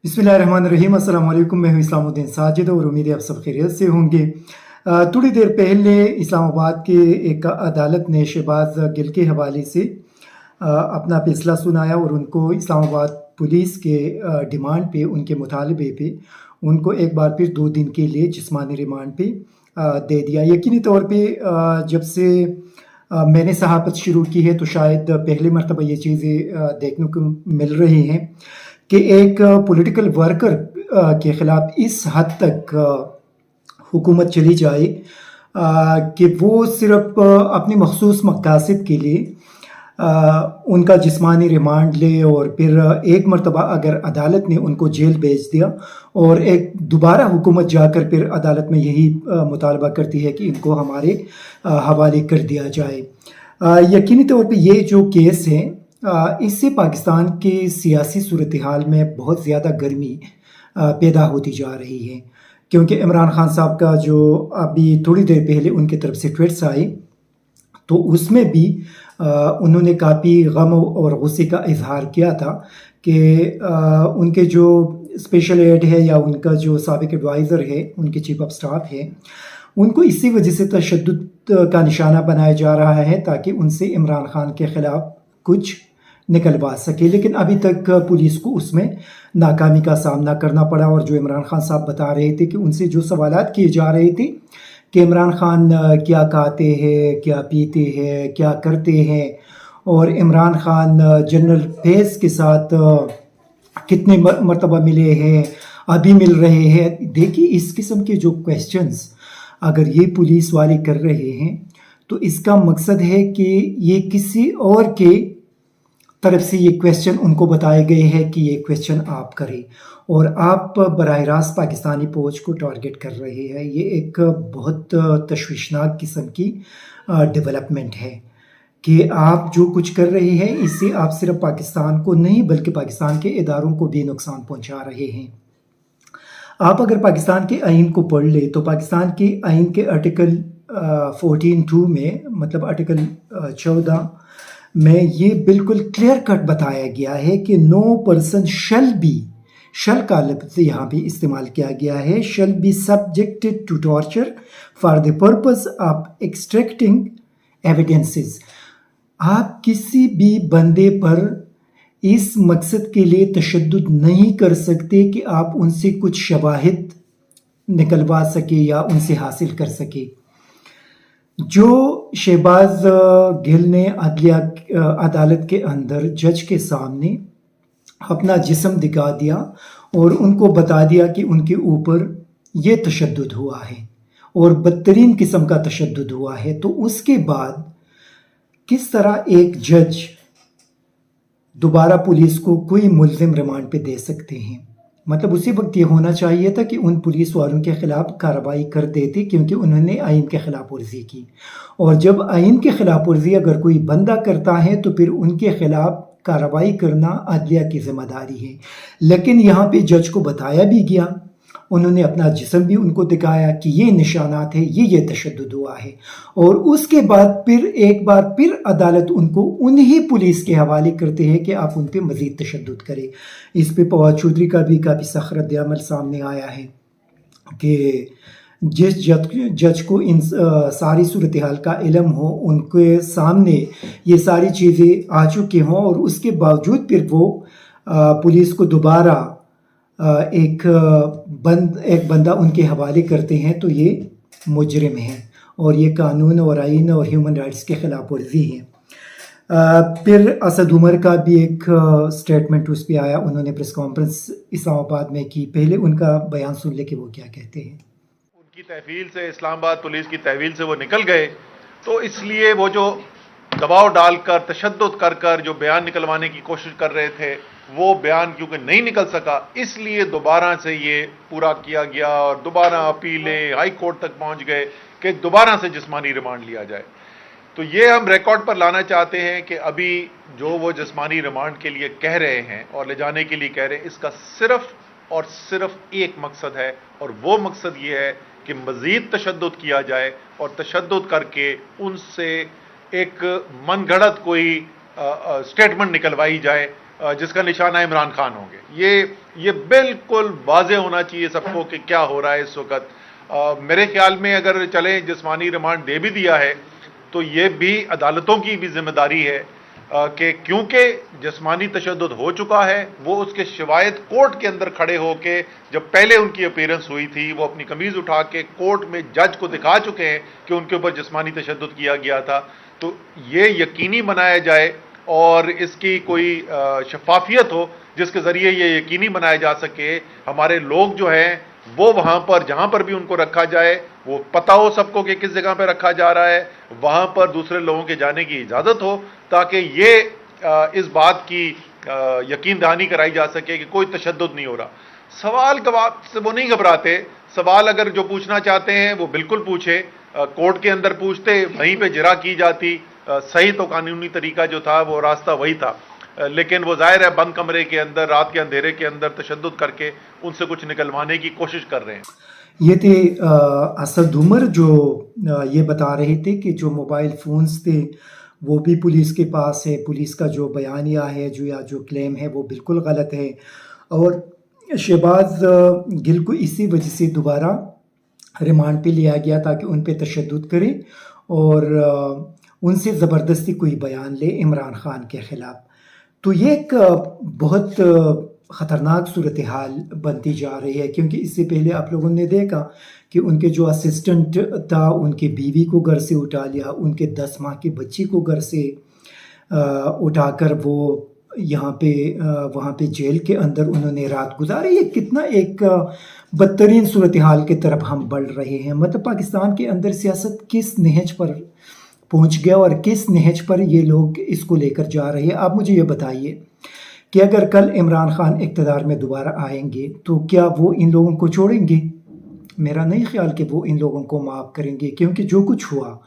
बिस्मिल्लाहिर्रहमानिर्रहीम। अस्सलाम वालेकुम। मैं हूं इस्लामुद्दीन साजिद और उम्मीद है आप सब खैरियत से होंगे। थोड़ी देर पहले इस्लामाबाद के एक अदालत ने शहबाज गिल के हवाले से अपना फैसला सुनाया और उनको इस्लामाबाद पुलिस के डिमांड पे, उनके मुतालबे पे उनको एक बार फिर 2 दिन के लिए जिस्मानी रिमांड पे दे दिया। यकीनी तौर पे जब से मैंने सहाफ़त शुरू की है तो शायद पहली मरतबा ये चीज़ें देखने को मिल रही हैं कि एक पॉलिटिकल वर्कर के ख़िलाफ़ इस हद तक हुकूमत चली जाए कि वो सिर्फ़ अपनी मख़सूस मक़ासिद के लिए उनका जिस्मानी रिमांड ले और फिर एक मरतबा अगर अदालत ने उनको जेल भेज दिया और एक दोबारा हुकूमत जाकर फिर अदालत में यही मुतालबा करती है कि इनको हमारे हवाले कर दिया जाए। यकीनी तौर पे ये जो केस है इससे पाकिस्तान के सियासी सूरत हाल में बहुत ज़्यादा गर्मी पैदा होती जा रही है, क्योंकि इमरान खान साहब का जो अभी थोड़ी देर पहले उनकी तरफ से ट्वीट्स आए तो उसमें भी उन्होंने काफ़ी गम और गुस्से का इजहार किया था कि उनके जो स्पेशल एड है या उनका जो साबिक एडवाइज़र है, उनके चीफ ऑफ स्टाफ है, उनको इसी वजह से तशद्दुद का निशाना बनाया जा रहा है ताकि उनसे इमरान खान के ख़िलाफ़ कुछ निकलवा सके। लेकिन अभी तक पुलिस को उसमें नाकामी का सामना करना पड़ा। और जो इमरान खान साहब बता रहे थे कि उनसे जो सवालात किए जा रहे थे कि इमरान खान क्या खाते हैं, क्या पीते हैं, क्या करते हैं, और इमरान खान जनरल फैज़ के साथ कितने मरतबा मिले हैं, अभी मिल रहे हैं। देखिए, इस किस्म के जो क्वेश्चंस अगर ये पुलिस वाले कर रहे हैं तो इसका मकसद है कि ये किसी और के तरफ से ये क्वेश्चन उनको बताए गए हैं कि ये क्वेश्चन आप करें और आप बराह रास्त पाकिस्तानी फ़ौज को टारगेट कर रहे हैं। ये एक बहुत तशवीशनाक किस्म की डेवलपमेंट है कि आप जो कुछ कर रहे हैं इससे आप सिर्फ पाकिस्तान को नहीं बल्कि पाकिस्तान के इदारों को भी नुकसान पहुंचा रहे हैं। आप अगर पाकिस्तान के आइन को पढ़ ले तो पाकिस्तान के आइन के आर्टिकल 14(2) में, मतलब आर्टिकल 14 में ये बिल्कुल क्लियर कट बताया गया है कि नो पर्सन शल का लफ्ज़ यहाँ पे इस्तेमाल किया गया है, shall be subjected to torture for the purpose of extracting evidences. आप किसी भी बंदे पर इस मकसद के लिए तशद्दुद नहीं कर सकते कि आप उनसे कुछ शवाहिद निकलवा सके या उनसे हासिल कर सके। जो शहबाज गिल ने अदालत के अंदर जज के सामने अपना जिस्म दिखा दिया और उनको बता दिया कि उनके ऊपर ये तशद्दुद हुआ है और बदतरीन किस्म का तशद्दुद हुआ है, तो उसके बाद किस तरह एक जज दोबारा पुलिस को कोई मुल्ज़िम रिमांड पे दे सकते हैं? मतलब उसी वक्त ये होना चाहिए था कि उन पुलिस वालों के ख़िलाफ़ कार्रवाई कर देते, क्योंकि उन्होंने आइन के ख़िलाफ़ वर्जी की। और जब आइन के ख़िलाफ़ वर्जी अगर कोई बंदा करता है तो फिर उनके ख़िलाफ़ कार्रवाई करना अदलिया की ज़िम्मेदारी है। लेकिन यहाँ पे जज को बताया भी गया, उन्होंने अपना जिस्म भी उनको दिखाया कि ये निशानात है, ये तशद्दुद हुआ है, और उसके बाद फिर एक बार फिर अदालत उनको उन्हीं पुलिस के हवाले करते हैं कि आप उन पर मज़ीद तशद्दुद करें। इस पे फवाद चौधरी का भी काफ़ी सख्त रद्द-ए-अमल सामने आया है कि जिस जज को इन सारी सूरत हाल का इल्म हो, उनके सामने ये सारी चीज़ें आ चुकी हों और उसके बावजूद फिर वो पुलिस को दोबारा एक बंदा उनके हवाले करते हैं, तो ये मुजरिम है और ये कानून और आइन और ह्यूमन राइट्स के ख़िलाफ़ वर्जी है। फिर असद उमर का भी एक स्टेटमेंट उस पर आया, उन्होंने प्रेस कॉन्फ्रेंस इस्लामाबाद में की। पहले उनका बयान सुन ले कि वो क्या कहते हैं। उनकी तहवील से, इस्लामाबाद पुलिस की तहवील से वो निकल गए, तो इसलिए वो जो दबाव डालकर तशद्दुद कर जो बयान निकलवाने की कोशिश कर रहे थे वो बयान क्योंकि नहीं निकल सका, इसलिए दोबारा से ये पूरा किया गया और दोबारा अपीलें हाई कोर्ट तक पहुंच गए कि दोबारा से जिस्मानी रिमांड लिया जाए। तो ये हम रिकॉर्ड पर लाना चाहते हैं कि अभी जो वो जिस्मानी रिमांड के लिए कह रहे हैं और ले जाने के लिए कह रहे हैं, इसका सिर्फ और सिर्फ एक मकसद है, और वो मकसद ये है कि मज़ीद तशद्दुद किया जाए और तशद्दुद करके उनसे एक मनगढ़ंत कोई स्टेटमेंट निकलवाई जाए जिसका निशाना इमरान खान होंगे। ये बिल्कुल वाज़ेह होना चाहिए सबको कि क्या हो रहा है इस वक्त। मेरे ख्याल में अगर चलें जिस्मानी रिमांड दे भी दिया है तो ये भी अदालतों की भी जिम्मेदारी है कि क्योंकि जिस्मानी तशद्दुद हो चुका है, वो उसके शिवायत कोर्ट के अंदर खड़े होके जब पहले उनकी अपीयरेंस हुई थी वो अपनी कमीज़ उठा के कोर्ट में जज को दिखा चुके हैं कि उनके ऊपर जिस्मानी तशद्दुद किया गया था। तो ये यकीनी बनाया जाए और इसकी कोई शफाफियत हो जिसके ज़रिए ये यकीनी बनाया जा सके हमारे लोग जो हैं वो वहाँ पर जहाँ पर भी उनको रखा जाए वो पता हो सबको कि किस जगह पर रखा जा रहा है, वहाँ पर दूसरे लोगों के जाने की इजाज़त हो ताकि ये इस बात की यकीन दहानी कराई जा सके कि कोई तशद्दुद नहीं हो रहा। सवाल से वो नहीं घबराते, सवाल अगर जो पूछना चाहते हैं वो बिल्कुल पूछे, कोर्ट के अंदर पूछते, वहीं पे जिरा की जाती। सही तो कानूनी तरीका जो था वो रास्ता वही था, लेकिन वो जाहिर है बंद कमरे के अंदर रात के अंधेरे के अंदर तशद्दुद करके उनसे कुछ निकलवाने की कोशिश कर रहे हैं। ये थे असद उमर जो ये बता रहे थे कि जो मोबाइल फ़ोन्स थे वो भी पुलिस के पास है। पुलिस का जो बयानिया है जो क्लेम है वो बिल्कुल गलत है और शहबाज गिल को इसी वजह से दोबारा रिमांड पे लिया गया ताकि उन पे तशद्दुद करे और उनसे ज़बरदस्ती कोई बयान ले इमरान खान के ख़िलाफ़। तो ये एक बहुत ख़तरनाक सूरत हाल बनती जा रही है क्योंकि इससे पहले आप लोगों ने देखा कि उनके जो असिस्टेंट था उनके बीवी को घर से उठा लिया, उनके 10 माह के बच्ची को घर से उठाकर वो यहाँ पे वहाँ पे जेल के अंदर उन्होंने रात गुजारी। ये कितना एक बदतरीन सूरत हाल की तरफ हम बढ़ रहे हैं। मतलब पाकिस्तान के अंदर सियासत किस नहज पर पहुँच गया और किस नहज पर ये लोग इसको लेकर जा रहे हैं। आप मुझे ये बताइए कि अगर कल इमरान खान इक़्तिदार में दोबारा आएंगे तो क्या वो इन लोगों को छोड़ेंगे? मेरा नहीं ख्याल कि वो इन लोगों को माफ़ करेंगे क्योंकि जो कुछ हुआ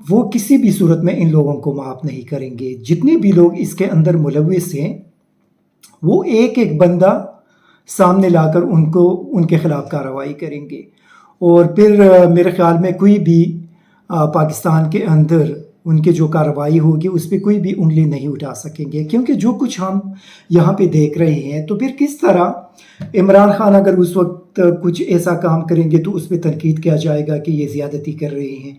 वो किसी भी सूरत में इन लोगों को माफ़ नहीं करेंगे। जितने भी लोग इसके अंदर मुलव्विस हैं वो एक एक बंदा सामने लाकर उनको उनके ख़िलाफ़ कार्रवाई करेंगे और फिर मेरे ख्याल में कोई भी पाकिस्तान के अंदर उनके जो कार्रवाई होगी उस पर कोई भी उंगली नहीं उठा सकेंगे क्योंकि जो कुछ हम यहाँ पे देख रहे हैं। तो फिर किस तरह इमरान खान अगर उस वक्त कुछ ऐसा काम करेंगे तो उस पर तनकीद किया जाएगा कि ये ज़्यादती कर रहे हैं,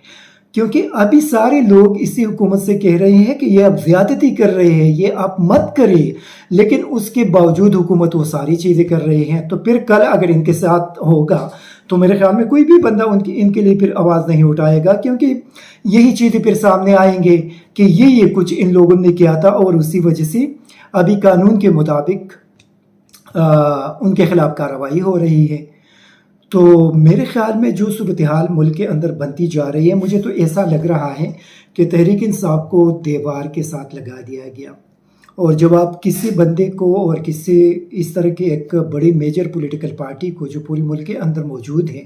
क्योंकि अभी सारे लोग इसी हुकूमत से कह रहे हैं कि ये अब ज़्यादती कर रहे हैं, ये आप मत करिए, लेकिन उसके बावजूद हुकूमत वो सारी चीज़ें कर रही हैं। तो फिर कल अगर इनके साथ होगा तो मेरे ख्याल में कोई भी बंदा इनके लिए फिर आवाज़ नहीं उठाएगा क्योंकि यही चीज़ें फिर सामने आएंगे कि ये कुछ इन लोगों ने किया था और उसी वजह से अभी कानून के मुताबिक उनके ख़िलाफ़ कार्रवाई हो रही है। तो मेरे ख्याल में जो सूरत हाल मुल्क के अंदर बनती जा रही है, मुझे तो ऐसा लग रहा है कि तहरीक इंसाफ को दीवार के साथ लगा दिया गया। और जब आप किसी बंदे को और किसी इस तरह के एक बड़ी मेजर पॉलिटिकल पार्टी को जो पूरे मुल्क के अंदर मौजूद है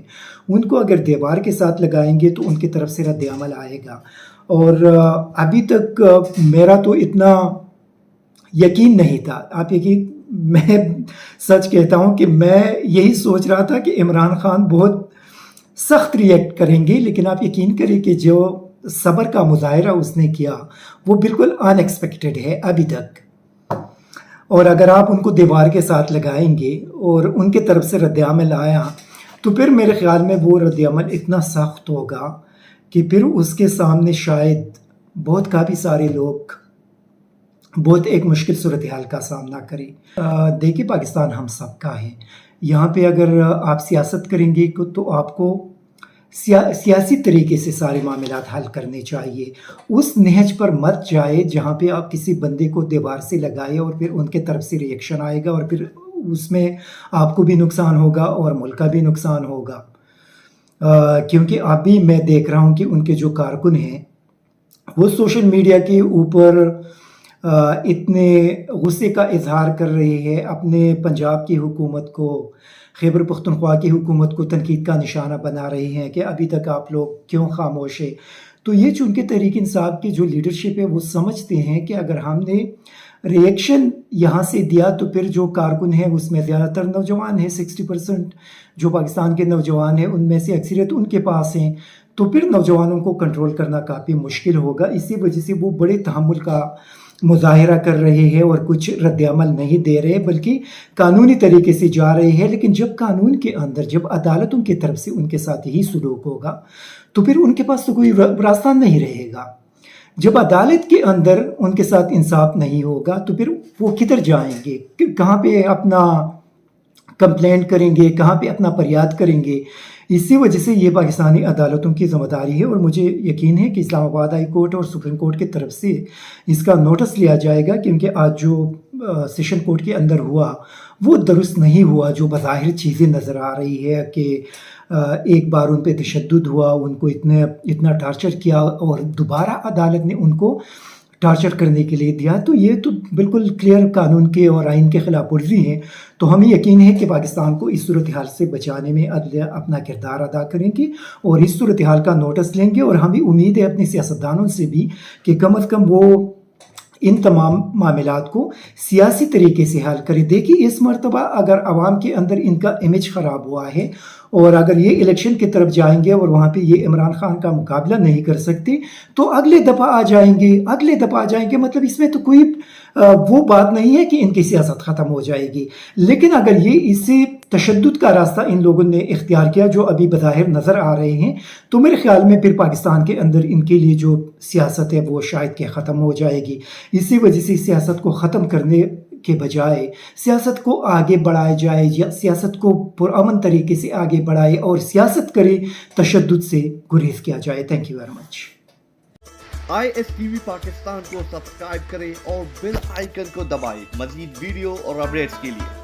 उनको अगर दीवार के साथ लगाएंगे तो उनकी तरफ से रद्द अमल आएगा। और अभी तक मेरा तो इतना यकीन नहीं था, आप यकीन, मैं सच कहता हूँ कि मैं यही सोच रहा था कि इमरान खान बहुत सख्त रिएक्ट करेंगे, लेकिन आप यकीन करें कि जो सब्र का मुजाहरा उसने किया वो बिल्कुल अनएक्सपेक्टेड है अभी तक। और अगर आप उनको दीवार के साथ लगाएंगे और उनके तरफ से रद्द-ए-अमल आया तो फिर मेरे ख्याल में वो रद्द-ए-अमल इतना सख्त होगा कि फिर उसके सामने शायद काफ़ी सारे लोग बहुत एक मुश्किल सूरत हाल का सामना करें। देखिए, पाकिस्तान हम सब का है। यहाँ पे अगर आप सियासत करेंगे तो आपको सियासी तरीके से सारे मामलात हल करने चाहिए। उस नहज पर मत जाए जहाँ पे आप किसी बंदे को दीवार से लगाए और फिर उनके तरफ से रिएक्शन आएगा और फिर उसमें आपको भी नुकसान होगा और मुल्क का भी नुकसान होगा। क्योंकि अभी मैं देख रहा हूँ कि उनके जो कारकुन हैं वो सोशल मीडिया के ऊपर इतने गुस्से का इजहार कर रहे हैं, अपने पंजाब की हुकूमत को, खैबर पख्तूनख्वा की हुकूमत को तनकीद का निशाना बना रहे हैं कि अभी तक आप लोग क्यों खामोश है। तो ये चूँकि तहरीक इंसाफ की जो लीडरशिप है वो समझते हैं कि अगर हमने रिएक्शन यहाँ से दिया तो फिर जो कारकुन हैं उसमें ज़्यादातर नौजवान हैं, 60% जो पाकिस्तान के नौजवान हैं उनमें से अक्सरियत उनके पास हैं, तो फिर नौजवानों को कंट्रोल करना काफ़ी मुश्किल होगा। इसी वजह से वो बड़े तहम्मुल का मुजाहिरा कर रहे हैं और कुछ रद्द अमल नहीं दे रहे, बल्कि कानूनी तरीके से जा रहे हैं। लेकिन जब कानून के अंदर, जब अदालतों की तरफ से उनके साथ यही सलूक होगा, तो फिर उनके पास तो कोई रास्ता नहीं रहेगा। जब अदालत के अंदर उनके साथ इंसाफ नहीं होगा, तो फिर वो किधर जाएंगे, कहाँ पे अपना कंप्लेंट करेंगे, कहाँ पे अपना फरियाद करेंगे। इसी वजह से ये पाकिस्तानी अदालतों की ज़िम्मेदारी है, और मुझे यकीन है कि इस्लामाबाद हाई कोर्ट और सुप्रीम कोर्ट की तरफ से इसका नोटिस लिया जाएगा, क्योंकि आज जो सेशन कोर्ट के अंदर हुआ वो दुरुस्त नहीं हुआ। जो बज़ाहिर चीज़ें नज़र आ रही है कि एक बार उन पे तशद्दुद हुआ, उनको इतना टार्चर किया, और दोबारा अदालत ने उनको टार्चर करने के लिए दिया, तो ये तो बिल्कुल क्लियर कानून के और आइन के खिलाफ वर्जी है। तो हमें यकीन है कि पाकिस्तान को इस सूरत हाल से बचाने में अदलिया अपना किरदार अदा करेंगे और इस सूरत हाल का नोटिस लेंगे। और हमें उम्मीद है अपने सियासतदानों से भी कि कम अज़ कम वो इन तमाम मामलात को सियासी तरीके से हल करें। देखिए, इस मरतबा अगर आवाम के अंदर इनका इमेज ख़राब हुआ है, और अगर ये इलेक्शन की तरफ जाएंगे और वहाँ पे ये इमरान खान का मुकाबला नहीं कर सकते, तो अगले दफ़ा आ जाएंगे। मतलब इसमें तो कोई वो बात नहीं है कि इनकी सियासत ख़त्म हो जाएगी। लेकिन अगर ये इससे तशद्दुद का रास्ता इन लोगों ने इख्तियार किया, जो अभी बज़ाहिर नज़र आ रहे हैं, तो मेरे ख्याल में फिर पाकिस्तान के अंदर इनके लिए जो सियासत है वो शायद कि ख़त्म हो जाएगी। इसी वजह से सियासत को ख़त्म करने के बजाय सियासत को आगे बढ़ाया जाए, या सियासत को पुरअमन तरीके से आगे बढ़ाए और सियासत करे, तशद्दुद से गुरेज किया जाए। Thank you very much. ISTV Pakistan को सब्सक्राइब करें और बेल आइकन को दबाएं मज़ीद वीडियो और अपडेट्स के लिए।